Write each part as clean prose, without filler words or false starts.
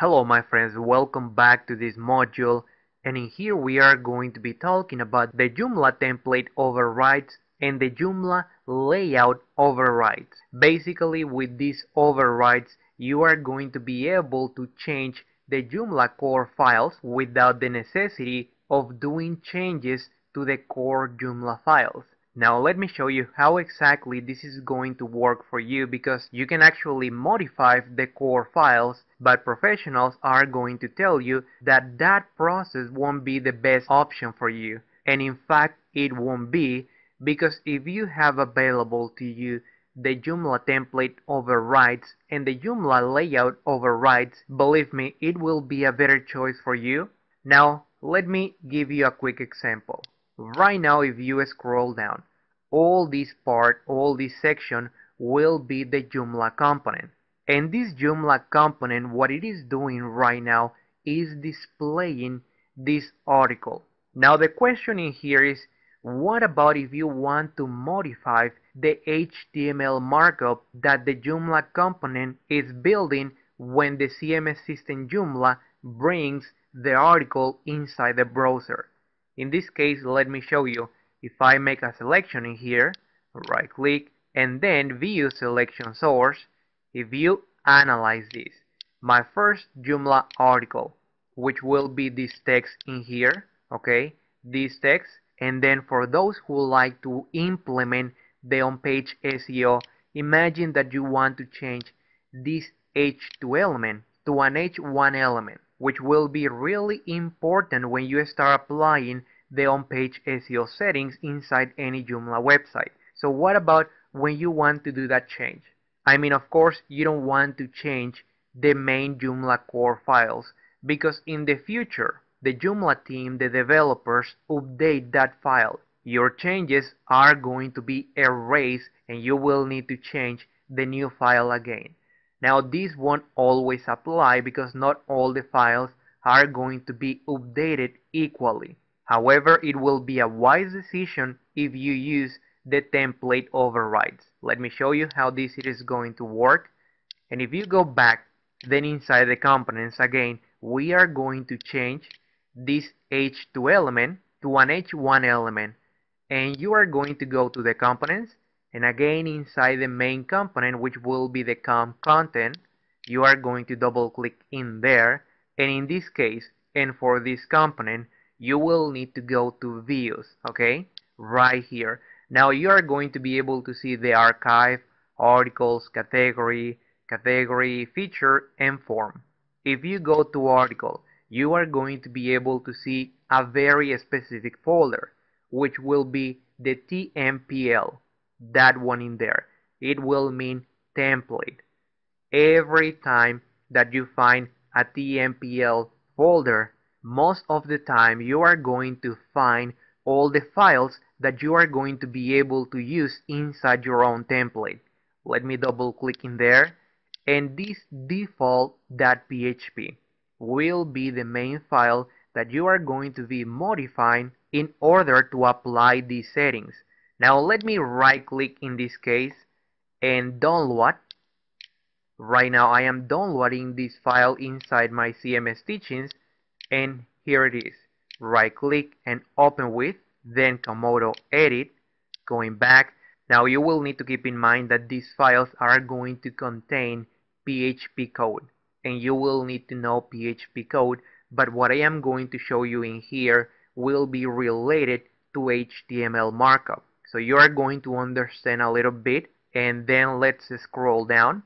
Hello my friends, welcome back to this module, and in here we are going to be talking about the Joomla template overrides and the Joomla layout overrides. Basically with these overrides you are going to be able to change the Joomla core files without the necessity of doing changes to the core Joomla files. Now let me show you how exactly this is going to work for you, because you can actually modify the core files, but professionals are going to tell you that that process won't be the best option for you. And in fact it won't be, because if you have available to you the Joomla template overrides and the Joomla layout overrides, believe me, it will be a better choice for you. Now let me give you a quick example. Right now if you scroll down, all this section will be the Joomla component. And this Joomla component, what it is doing right now is displaying this article. Now the question in here is, what about if you want to modify the HTML markup that the Joomla component is building when the CMS system Joomla brings the article inside the browser? In this case, let me show you. If I make a selection in here, right click and then view selection source, if you analyze this, my first Joomla article, which will be this text in here, okay, this text, and then for those who like to implement the on-page SEO, imagine that you want to change this H2 element to an H1 element, which will be really important when you start applying the on-page SEO settings inside any Joomla website. So what about when you want to do that change? I mean, of course, you don't want to change the main Joomla core files, because in the future, the Joomla team, the developers, update that file. Your changes are going to be erased and you will need to change the new file again. Now this won't always apply, because not all the files are going to be updated equally. However, it will be a wise decision if you use the template overrides. Let me show you how this is going to work. And if you go back, then inside the components again, we are going to change this H2 element to an H1 element. And you are going to go to the components, and again inside the main component, which will be the content, you are going to double click in there. And in this case, and for this component, you will need to go to views, okay, right here. Now you are going to be able to see the archive, articles, category, feature, and form. If you go to article, you are going to be able to see a very specific folder, which will be the TMPL, that one in there. It will mean template. Every time that you find a TMPL folder, most of the time you are going to find all the files that you are going to be able to use inside your own template. Let me double click in there, and this default.php will be the main file that you are going to be modifying in order to apply these settings. Now let me right click in this case and download. Right now I am downloading this file inside my CMS teachings, and here it is. Right click and open with, then Komodo edit, going back. Now you will need to keep in mind that these files are going to contain PHP code, and you will need to know PHP code, but what I am going to show you in here will be related to HTML markup. So you are going to understand a little bit, and then let's scroll down.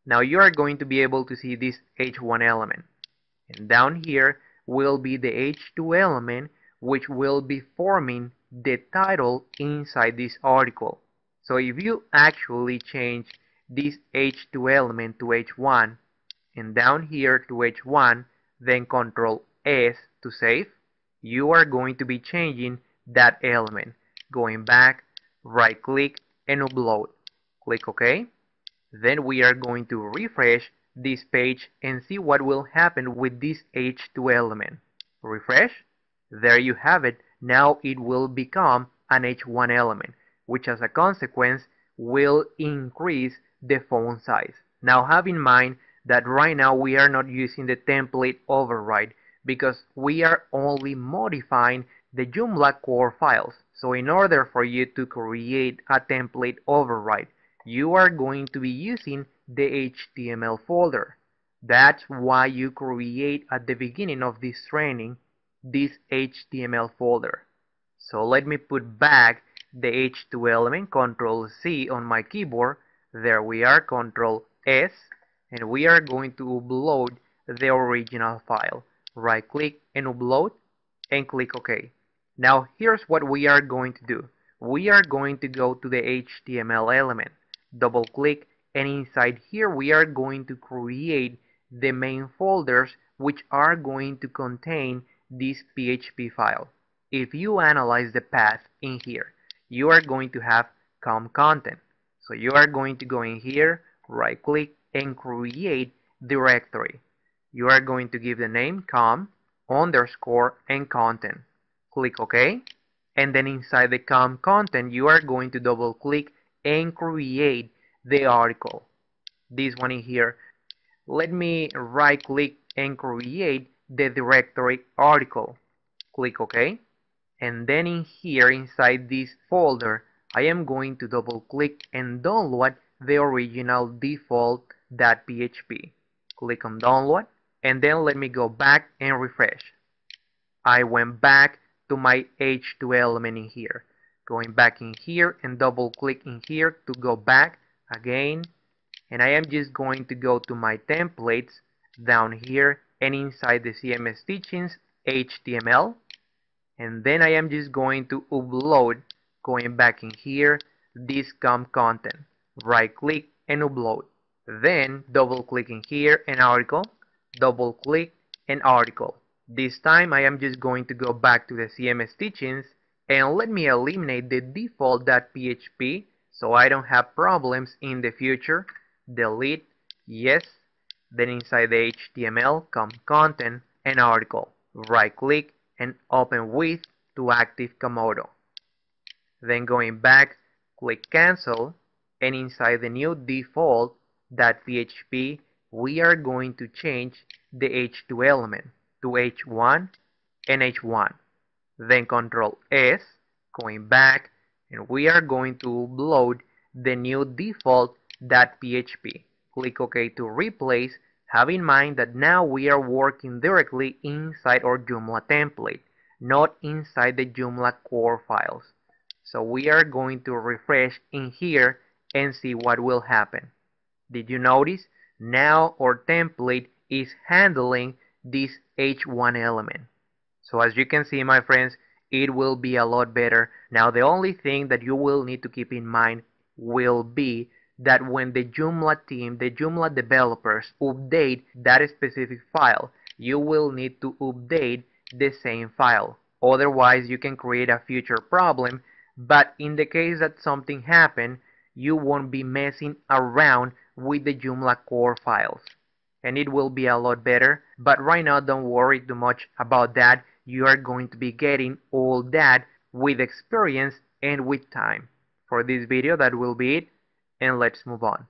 Now you are going to be able to see this H1 element, and down here will be the H2 element, which will be forming the title inside this article. So if you actually change this H2 element to H1 and down here to H1, then Ctrl S to save, you are going to be changing that element. Going back, right click and upload. Click OK. Then we are going to refresh this page and see what will happen with this H2 element. Refresh. There you have it. Now it will become an H1 element, which as a consequence will increase the font size. Now have in mind that right now we are not using the template override because we are only modifying the Joomla core files. So in order for you to create a template override, you are going to be using the HTML folder. That's why you create at the beginning of this training this HTML folder. So let me put back the H2 element, Control C on my keyboard. There we are, Control S, and we are going to upload the original file. Right click and upload and click OK. Now here's what we are going to do. We are going to go to the HTML element, double click, and inside here we are going to create the main folders which are going to contain this PHP file. If you analyze the path in here, you are going to have com content. So you are going to go in here, right click, and create directory. You are going to give the name com underscore and content. Click OK. And then inside the com content, you are going to double click and create the article. This one in here. Let me right click and create the directory article. Click OK. And then in here inside this folder, I am going to double click and download the original default.php. Click on download, and then let me go back and refresh. I went back to my H2 element in here. Going back in here and double click in here to go back again. And I am just going to go to my templates down here and inside the CMS Teachings HTML. And then I am just going to upload, going back in here, this com content. Right click and upload. Then double click in here and article, double click and article. This time I am just going to go back to the CMS Teachings and let me eliminate the default.php so I don't have problems in the future. Delete, yes. Then inside the HTML, com content and article. Right click and open with to active Komodo. Then going back, click cancel, and inside the new default.php we are going to change the H2 element to H1 and H1. Then Control S, going back, and we are going to upload the new default.php. Click OK to replace. Have in mind that now we are working directly inside our Joomla template, not inside the Joomla core files. So we are going to refresh in here and see what will happen. Did you notice? Now our template is handling this H1 element. So as you can see, my friends, it will be a lot better. Now the only thing that you will need to keep in mind will be that when the Joomla team, the Joomla developers update that specific file, you will need to update the same file. Otherwise, you can create a future problem, but in the case that something happened, you won't be messing around with the Joomla core files. And it will be a lot better, but right now don't worry too much about that. You are going to be getting all that with experience and with time. For this video, that will be it, and let's move on.